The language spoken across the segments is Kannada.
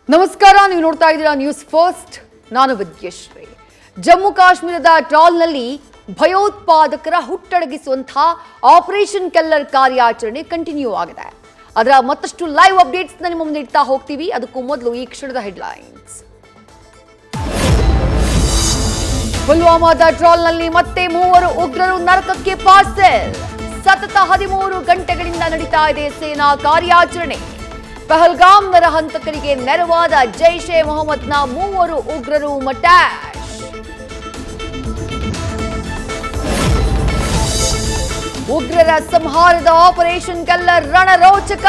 ನಮಸ್ಕಾರ, ನೀವು ನೋಡ್ತಾ ಇದ್ದೀರಾ ನ್ಯೂಸ್ ಫಸ್ಟ್. ನಾನು ವಿದ್ಯಶ್ರೀ. ಜಮ್ಮು ಕಾಶ್ಮೀರದ ಟ್ರಾಲ್ನಲ್ಲಿ ಭಯೋತ್ಪಾದಕರ ಹುಟ್ಟಡಗಿಸುವಂತಹ ಆಪರೇಷನ್ ಕೆಲ್ಲರ್ ಕಾರ್ಯಾಚರಣೆ ಕಂಟಿನ್ಯೂ ಆಗಿದೆ. ಅದರ ಮತ್ತಷ್ಟು ಲೈವ್ ಅಪ್ಡೇಟ್ಸ್ ನಿಮ್ಮ ಮುಂದೆ ಇಡ್ತಾ ಹೋಗ್ತೀವಿ. ಅದಕ್ಕೂ ಮೊದಲು ಈ ಕ್ಷಣದ ಹೆಡ್ಲೈನ್ಸ್. ಪುಲ್ವಾಮಾದ ಟ್ರಾಲ್ನಲ್ಲಿ ಮತ್ತೆ 3 ಉಗ್ರರು ನರಕಕ್ಕೆ ಪಾರ್ಸೆಲ್. ಸತತ 13 ಗಂಟೆಗಳಿಂದ ನಡೀತಾ ಇದೆ ಸೇನಾ ಕಾರ್ಯಾಚರಣೆ. ಪಹಲ್ಗಾಮ್ ನರಹಂತಕರಿಗೆ ನೆರವಾದ ಜೈಷ್ ಎ ಮೊಹಮ್ಮದ್ನ 3 ಉಗ್ರರು ಮಟ್ಯಾಶ್. ಉಗ್ರರ ಸಂಹಾರದ ಆಪರೇಷನ್ ಕೆಲ್ಲರ್ ರಣರೋಚಕ.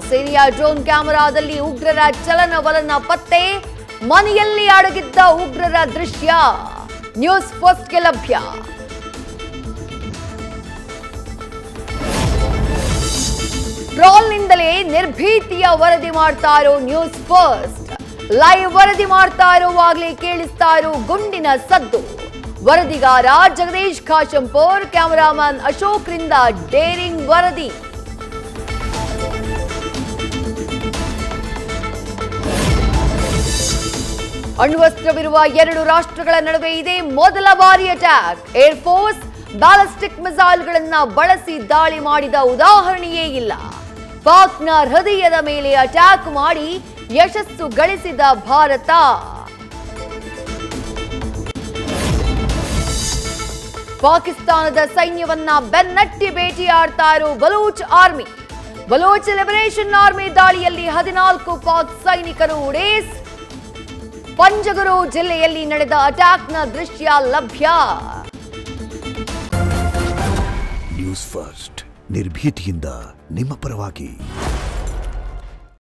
ಸೇನೆಯ ಡ್ರೋನ್ ಕ್ಯಾಮೆರಾದಲ್ಲಿ ಉಗ್ರರ ಚಲನವಲನ ಪತ್ತೆ. ಮನೆಯಲ್ಲಿ ಅಡಗಿದ್ದ ಉಗ್ರರ ದೃಶ್ಯ ನ್ಯೂಸ್ ಫಸ್ಟ್ಗೆ ಲಭ್ಯ. ಟ್ರಾಲ್ನಿಂದಲೇ ನಿರ್ಭೀತಿಯ ವರದಿ ಮಾಡ್ತಾ ಇರೋ ನ್ಯೂಸ್ ಫಸ್ಟ್. ಲೈವ್ ವರದಿ ಮಾಡ್ತಾ ಇರುವಾಗಲೇ ಕೇಳಿಸ್ತಾ ಇರೋ ಗುಂಡಿನ ಸದ್ದು. ವರದಿಗಾರ ಜಗದೀಶ್ ಖಾಶಂಪುರ್, ಕ್ಯಾಮರಾಮನ್ ಅಶೋಕ್ರಿಂದ ಡೇರಿಂಗ್ ವರದಿ. ಅಣ್ವಸ್ತ್ರವಿರುವ 2 ರಾಷ್ಟ್ರಗಳ ನಡುವೆ ಇದೆ ಮೊದಲ ಬಾರಿ ಅಟ್ಯಾಕ್. ಏರ್ ಫೋರ್ಸ್ ಬ್ಯಾಲಿಸ್ಟಿಕ್ ಮಿಸೈಲ್ಗಳನ್ನ ಬಳಸಿ ದಾಳಿ ಮಾಡಿದ ಉದಾಹರಣೆಯೇ ಇಲ್ಲ. ಪಾಕ್ನ ಹೃದಯದ ಮೇಲೆ ಅಟ್ಯಾಕ್ ಮಾಡಿ ಯಶಸ್ಸು ಗಳಿಸಿದ ಭಾರತ. ಪಾಕಿಸ್ತಾನದ ಸೈನ್ಯವನ್ನ ಬೆನ್ನಟ್ಟಿ ಭೇಟಿಯಾಡ್ತಾ ಇರೋ Baloch army. Baloch liberation army ದಾಳಿಯಲ್ಲಿ 14 ಪಾಕ್ ಸೈನಿಕರು ಉಡೇಸ್. ಪಂಜಗುರು ಜಿಲ್ಲೆಯಲ್ಲಿ ನಡೆದ ಅಟ್ಯಾಕ್ನ ದೃಶ್ಯ ಲಭ್ಯ. ನ್ಯೂಸ್ ಫಸ್ಟ್, ನಿರ್ಭೀತಿಯಿಂದ ನಿಮ್ಮ ಪರವಾಗಿ.